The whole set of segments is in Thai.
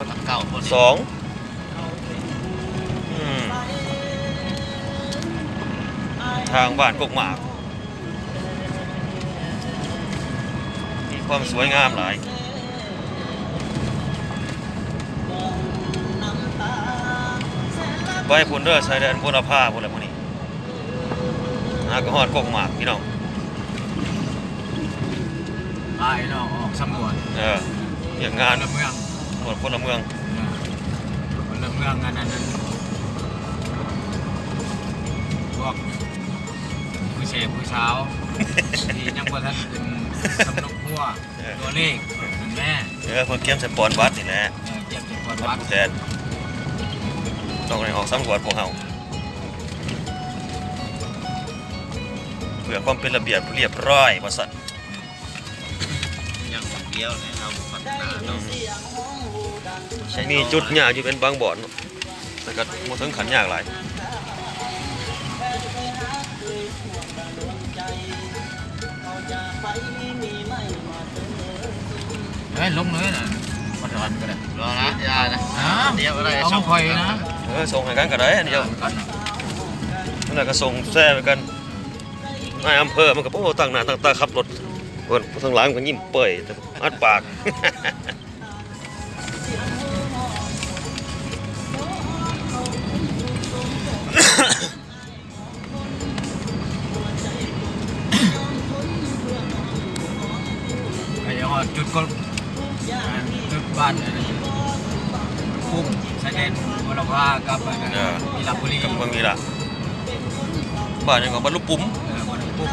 สองทางบ้านกกหมากมีความสวยงามหลายไปพุ่นเด้อชายแดนบุรพาพุ่นแหละมื้อนี้ก็ฮอดกกหมากพี่น้องไปเนาะออกสำรวจอย่างงานเมืองตรวจคนละเมืองคนละเมืองอันนั้นพวกผู้เชฟผู้เช้าที่ยังบ่ทันเป็นสำนกพัวตัวเลขแม่เพิ่นเก็บสปอนวัดนี่แหละเก็บสปอนวัดแทนต้องให้ออกสำรวจพวกเฮาเพื่อความเป็นระเบียบเรียบร้อยว่าซั่นยังเดียวเลยเอาพัฒนาเนาะมีจุดยากอยู่เป็นบางบ่อนแต่ก็บ่ถึงขันยากหลายลงเลยนะปัจจุบันก็ได้รอนะยานะเดี๋ยวอะไรช่องคอยนะส่งให้กันก็ได้เดี๋ยวนั่นแหละก็ส่งแซ่ไปกันนายอำเภอมันก็โอ้ตั้งหน้าตั้งตาขับรถเพิ่นทางหลังมันก็ยิ้มเปื่อยแต่อัดปากจุดก็จุดบ้านปุ่มชายแดนบุรพากับมีลาบุรีกับเมืองมีละบ้านยังก็บ้านลูกปุ๋มบ้านลูกปุ๋ม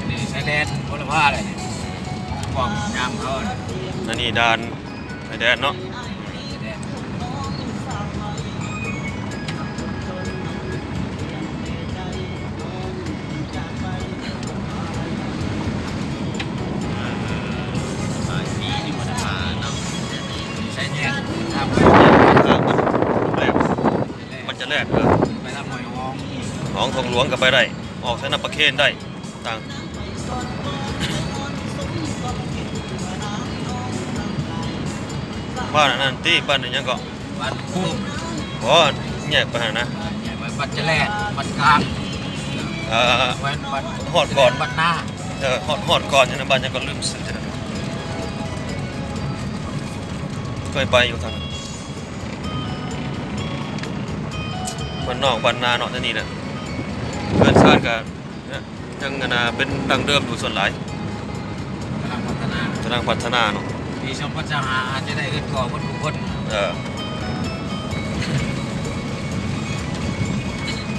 นี่ชายแดนบุรพาอะไรเนี่ยกองยามเขานี่ด่านชายแดนเนาะมันจะแลกไปทำหน่วยห้องทองหลวงก็ไปได้ออกสนามประเคนได้ต่างบ้านนั่นที่บ้านนี้ยังก็บ้านพุ่มแยกไปนะบ้านจะแลกบ้านกลางหอดก่อนบ้านหน้าหอดก่อนนะบ้านยังก็ลืมสื่อเคยไปอยู่ทางบ้านนอกบ้านนาเนาะที่นี่แหละเพื่อนชาติกันยังเป็นดังเดิมอยู่ส่วนหลายกำลังพัฒนาเนาะปีชมพัฒนาอาจจะได้เกิดก่อคนทุกคน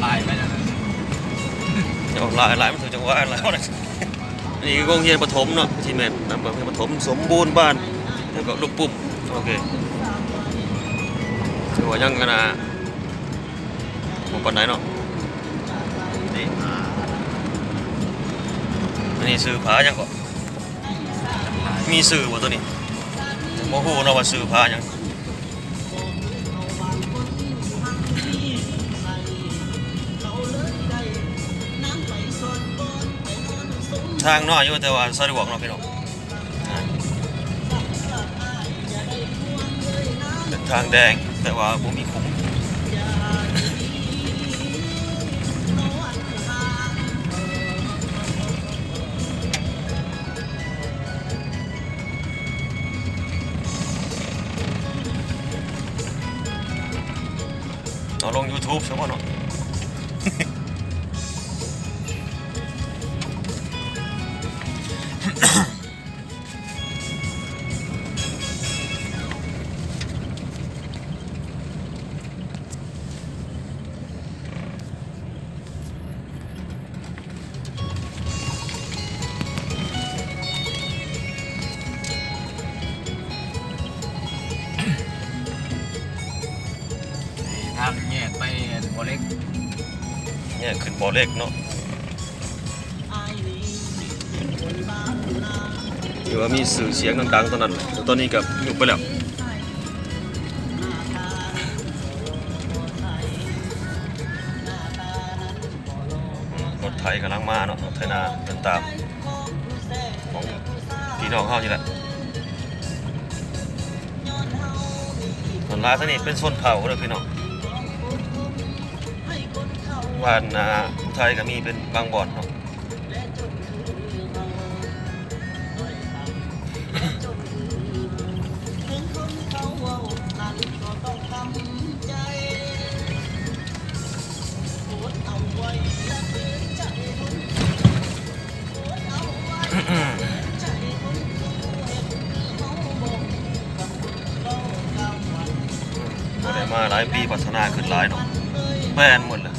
ลายไปแล้วลายมันถึงจังหวะแล้วนะนี่โรงเรียนประถมเนาะที่แม่นำโรงเรียนประถมสมบูรณ์บ้านแล้วก็ลูกปุ๊บโอเคถือว่ายังกันปานไหนเนาะอันนี้ซื้อผายังก็มีซื้อบ่ตัวนี้โมโหเนาะว่าซื้อผายังทางน้อยอยู่แต่ว่าสะดวกเนาะพี่น้องเป็นทางแดงแต่ว่าบ่มีคุ้มลง YouTube ใช่ไหมเนาะทางแยกไปบ่อเล็กเนี่ยขึ้นบ่อเล็กเนาะหรือว่ามีสื่อเสียงดังๆตอนนั้นแต่ตอนนี้ก็หยุดไปแล้ว ทยกำลังมาเนาะรถไถนาเดินตามของพี่น้องเฮานี่แหละส่วนลายท่านี้เป็นโซนเผาเลยพี่น้องบ้านไทยก็มีเป็นบางบ่อนเนาะบ่ได้มาหลายปีพัฒนาขึ้นหลายเนาะแม่นหมดเลย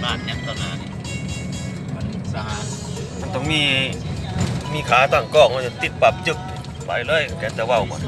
บ้านยังต้นนานี่มันสะอาด มันต้องมีขาตั้งกล้องมันจะติดปรับจึกไปเลยแกจะเว้าหมด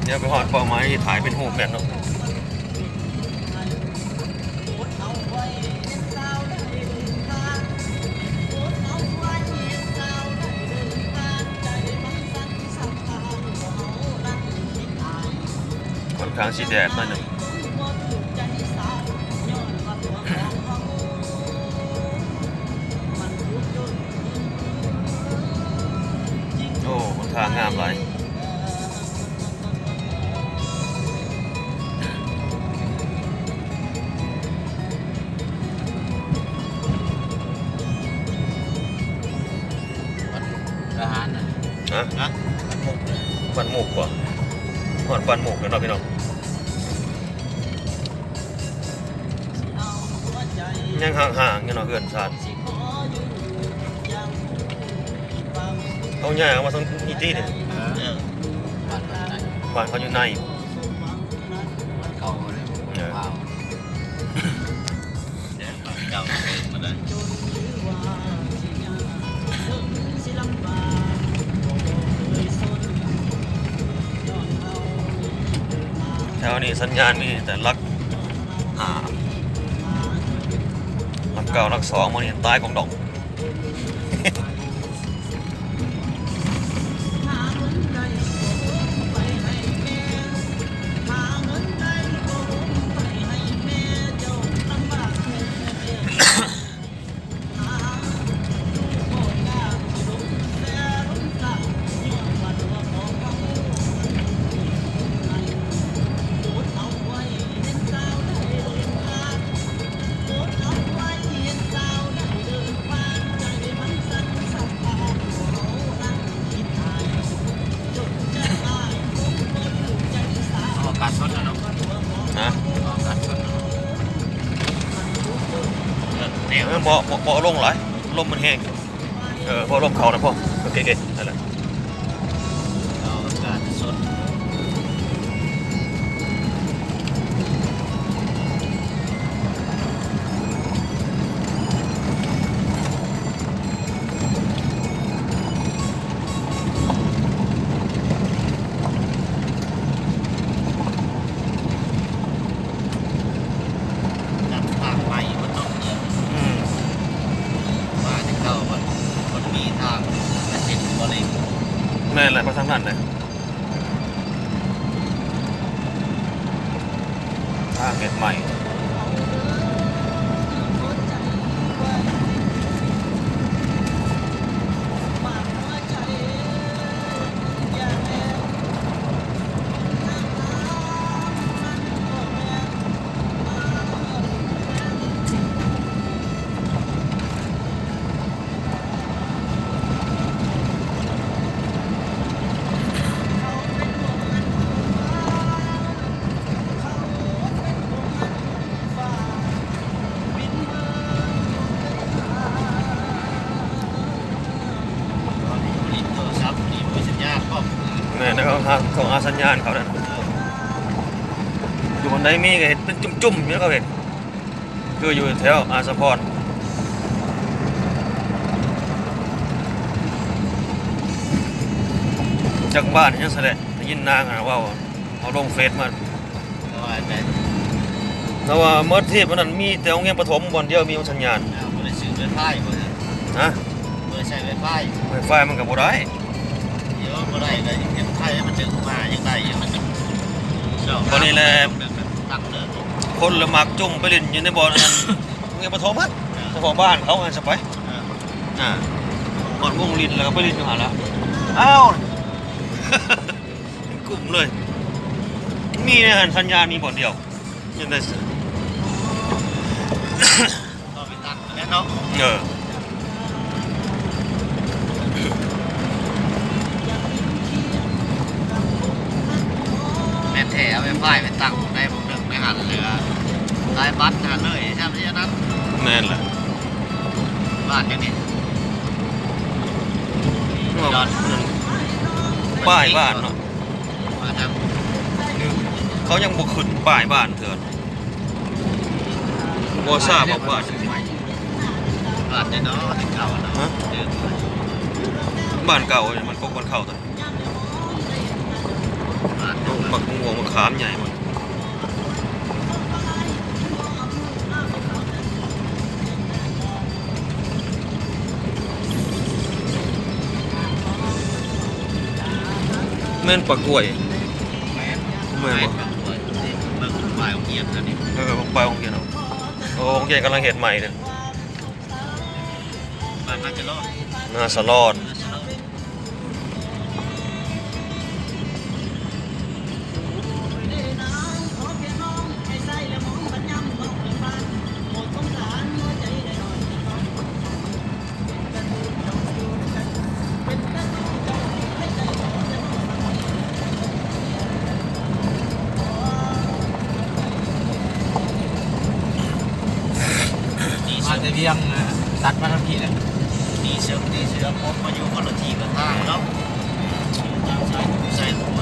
เดี๋ยวไปหอดเป้าหมายถ่ายเป็นรูปแบบเนาะค่อนข้างสีแดดหน่อยหนึ่งโอ้ค่อนข้างงามหลายทหารน่ะ ฮะ นะมันหมกเลย ปันหมูกป่ะหอดปันหมูกกันเนาะพี่น้องยังห่างๆเนาะเพื่อนชาติเขาใหญ่เอามาทั้งอีตี้เนี่ย บ้านมันไหนบ้านเขาอยู่ใน มันเก่าเลยเผาเดี๋ยวบ้านเก่ามาเลย แถวนี้สัญญาณมีแต่ลักเก่าลักสองมันเห็นใต้ของดอกการชนนะเนาะ นะ การชนเนี่ย บ่ลงหลายลมมันแห้งพอลมเขานะพ่อโอเคนั่นแหละ การชนทางไปมันต้องเดินมาที่เก่ามันมีทางและสิ่งบริ แม่นแหละมาทางนั้นเลยทางเก็ดใหม่ ของอาสัญญาณเขานั่นอยู่บนไหนมีก็เห็นเป็นจุ่มๆเนี่ยเขาเห็นคืออยู่แถวอาสะพรจากบ้านยังแสดงได้ยินนางว่าเอาลงเฟซมา ว่าแต่ แต่ว่าเมื่อเทียบนั้นมีแต่โรงเรียนประถมบอนเดียวมีสัญญาณ บ่ได้ซื้อไวไฟบ่ได้ นะ บ่ได้ใช้ไวไฟ ไฟมันก็บ่ได้ เดี๋ยวบ่ได้ก็ยังเก็บไฟให้มันดึงมายังได้อยู่มันตั้งเด้อ คนละมักจุ่มไปเล่นอยู่ในบ่อนนั้นโรงเรียนประถมอ่ะเฉพาะบ้านเขาอันสไปบ่อนวงลินแล้วก็ไปเล่นอยู่หั่นละอ้าว เป็นกลุ่มเลย มีในหันสัญญาณมีบ่อนเดียวยังได้ ก็ไปตั้งแล้วเนาะ แม่แถวไวไฟไปตั้งในบ่นึงในหันเหลือลายบัตรหันเลยใช่มั้ยนั้น แม่นแหละ บ้านจังนี้ ป้ายบ้านเนาะ มาทาง เขายังบ่ขึ้นป้ายบ้านเถิดบ่ทราบว่าบ้านจังซี่ บ้านเนาะที่เก่าเนาะ บ้านเก่าเนี่ยมันพกบ้านเข้าตัว บ้าน ต้องปักงวงมะขามใหญ่หมดแม่นปักกล้วย แม่ แม่นบ่ เบิ่งฝ่ายของเกียรติอันนี้ ไปโรงเรียนเอาโอ้โรงเรียนกำลังเฮ็ดใหม่เด้อ บ้านน่าจะรอด นาสลอด มาแต่เวียงตัดมาทันทีเลยดีเสือพบมาอยู่คนละทีกับทางเนาะใส่หัว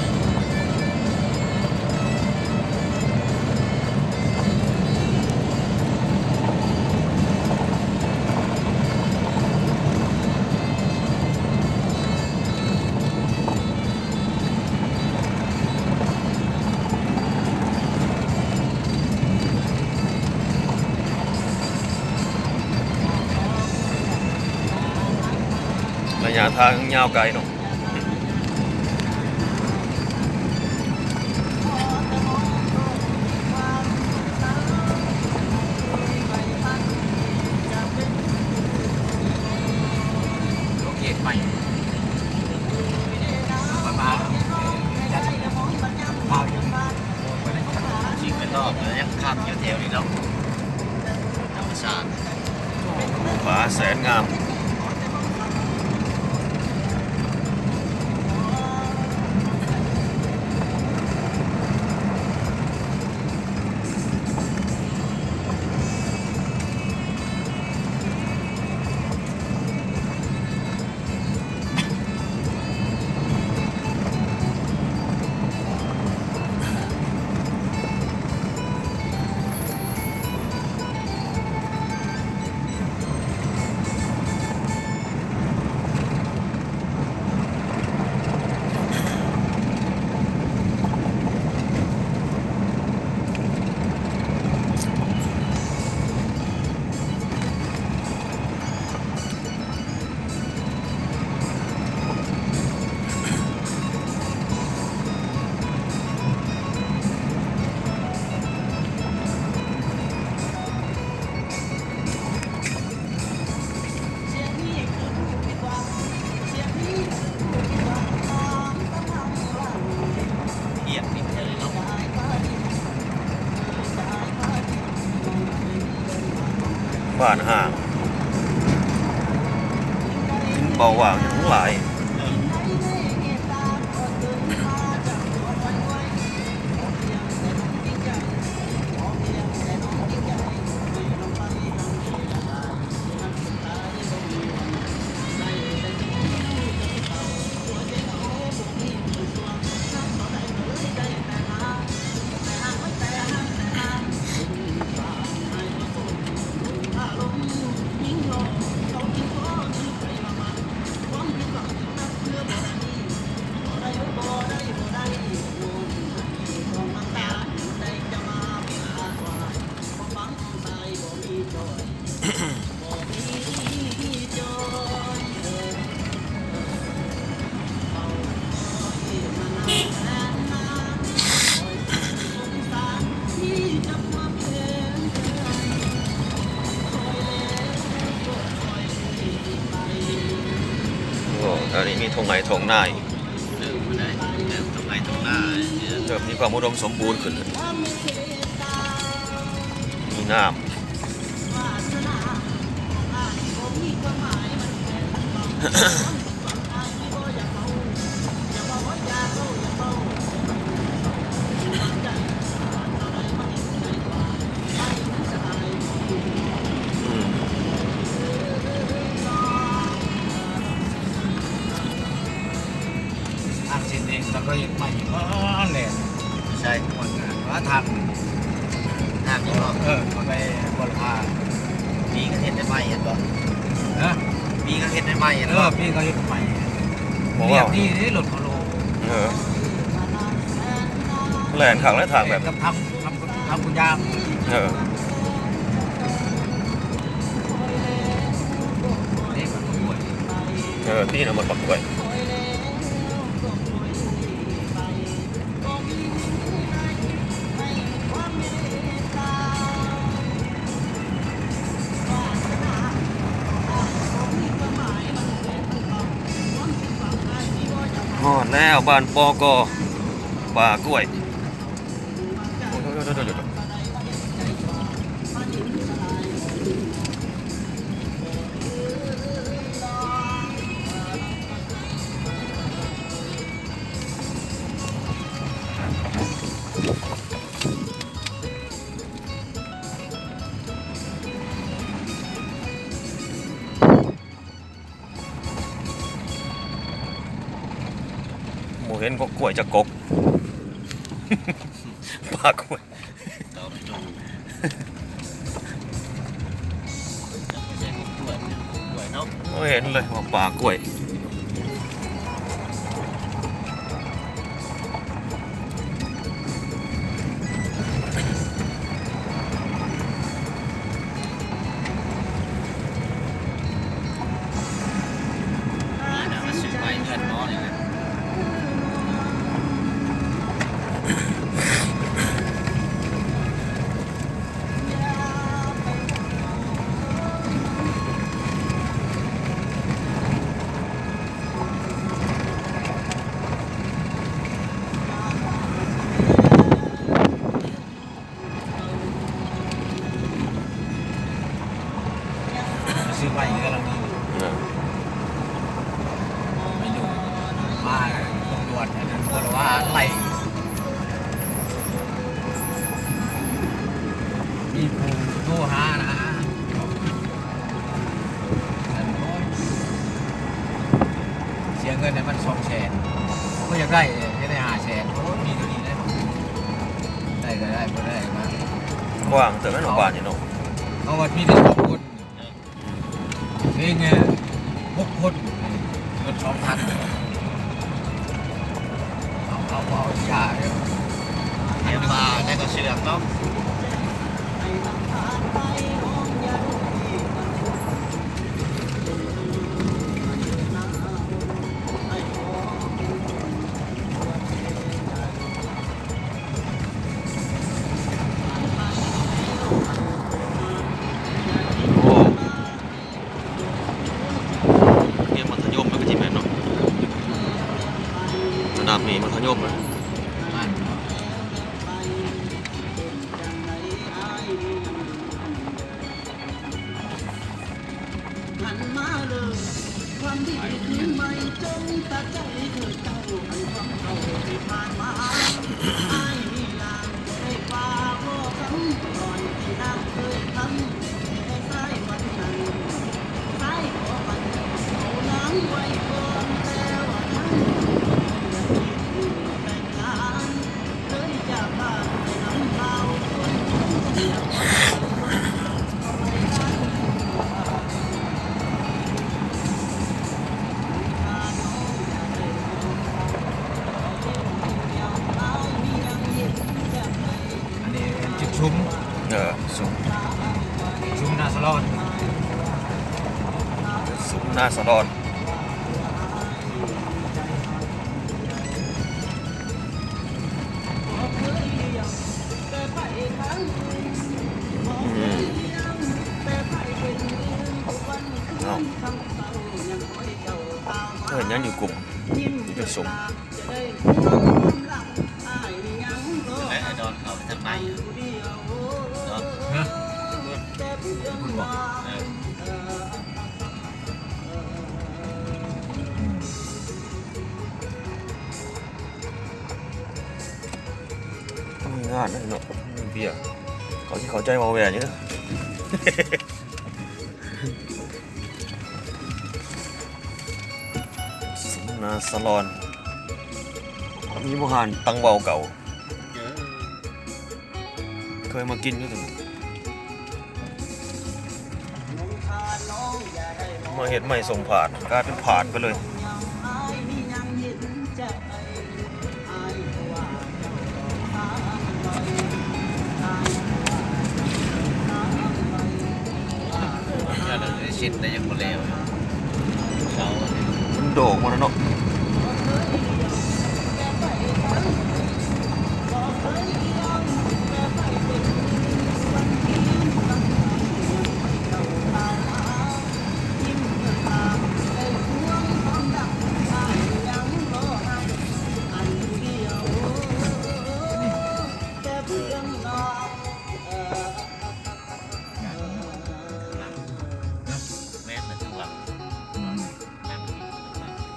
ระยะทางยาวไกลเนาะ โอเคใหม่มายัดข้าวยังชิงไปรอบแล้วยังข้ามอยู่แถวนี้เนาะธรรมชาติ ผาแสนงามบ้านห่างเบาหวานอย่างหลาย ทงไหนทงนาย เริ่มมาได้เริ่มตรงไหนตรงหน้า เริ่มมีความอุดมสมบูรณ์ขึ้นมีน้ำอืม ทางเส้นเองแล้วก็ยังใหม่เลยใช่คนว่าทางนี้เนาะมันไปบนพาปีก็เห็นได้ใหม่เห็นป่ะนะปีก็เห็นได้ใหม่เห็นป่ะปีก็เห็นใหม่ บอก เรีย ว่า บนี่หลุดมาโล เออแหลนทางและทางแบบ กับทำกุญยาง เออ นี่มันป่วย เออที่น่ะมันปักไว้ฮอดแล้วบ้านปอกอป่ากล้วยโอ้ยหมูเห็นก็กล้วยจะกก ป่ากล้วย เราจูไม่ใช่ป่วยเนาะ ไม่เห็นเลยว่าป่ากล้วย นี่นะมาซื้อไปเงินน้อยเลย ซื้อไปก็ลังนี้ เออ ไม่อยู่มาตำรวจอันนั้นก็ว่าไล่มีผู้โทรหานะเสียเงินเนี่ยมัน200,000ก็อยากได้จะได้500,000โอ้มีตัวนี้ได้ได้ก็ได้ไม่ได้มาก ว่างแต่ไม่หนองบ้านอยู่เนาะ เขาว่ามีแต่2 คนนี่ไง6 คนเงิน2,000เอายาเนี่ยเดี๋ยวมาได้ก็เชื่อมเนาะโอ้เรียนมัธยมแล้วก็จีแม่นเนาะระดับนี้มัธยมเลย มันอันนี้จุดชุม เออสุม ชุมนาสลอน สุมหน้าสะดอนอืมเอาเห็นยังอยู่กลุ่ม เป็นสม ไอ้ดอนเขาไปทางไหนดอนคุณบอกมีงานนะเนาะมีเบียร์เขาที่เขาใจมาแหวนอยู่นะ สมนาสลอนมีบุหานตังเบาเก่าเคยมากินอยู่ถึงมาเห็ดใหม่ส่งผ่านกลายเป็นผ่านไปเลยชิ้นได้ยังบ่แล้วเขา มันโด่งมาแล้วเนาะแม่นนะจังหวะ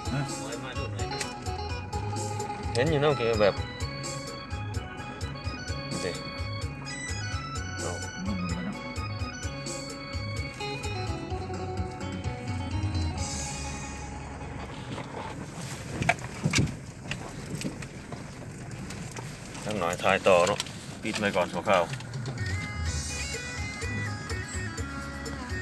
แม่นสวยมาดูหน่อย เห็นอยู่เนาะคือแบบเด็เอาทั้งหน่อยทายต่อเนาะปิดไปก่อนชั่วคราว